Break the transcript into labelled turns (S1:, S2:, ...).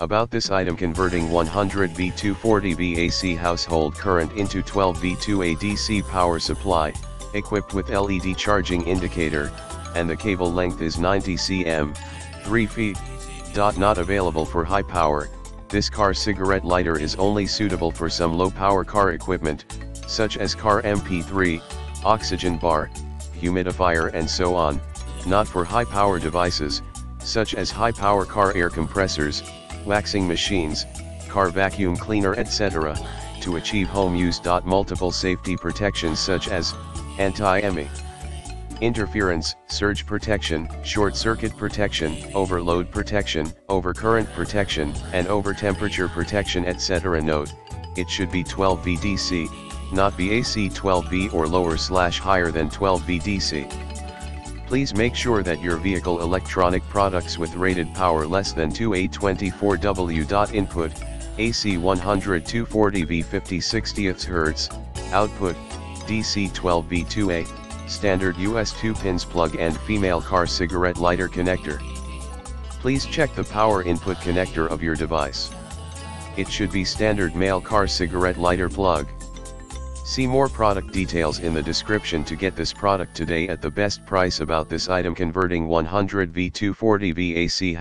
S1: About this item: converting 100V 240V AC household current into 12V 2A DC power supply, equipped with LED charging indicator, and the cable length is 90 cm, 3 feet. Not available for high power. This car cigarette lighter is only suitable for some low power car equipment, such as car MP3, oxygen bar, humidifier and so on, not for high power devices, such as high power car air compressors, waxing machines, car vacuum cleaner etc., to achieve home use. Multiple safety protections such as anti-EMI, interference, surge protection, short circuit protection, overload protection, overcurrent protection, and over temperature protection etc. Note: it should be 12V DC, not BAC 12V or lower/higher than 12V DC. Please make sure that your vehicle electronic products with rated power less than 2A24W. Input: AC 100 240V 50/60 Hz, output: DC 12V 2A, standard US 2 pins plug and female car cigarette lighter connector. Please check the power input connector of your device. It should be standard male car cigarette lighter plug. See more product details in the description to get this product today at the best price. About this item: converting 100V 240V AC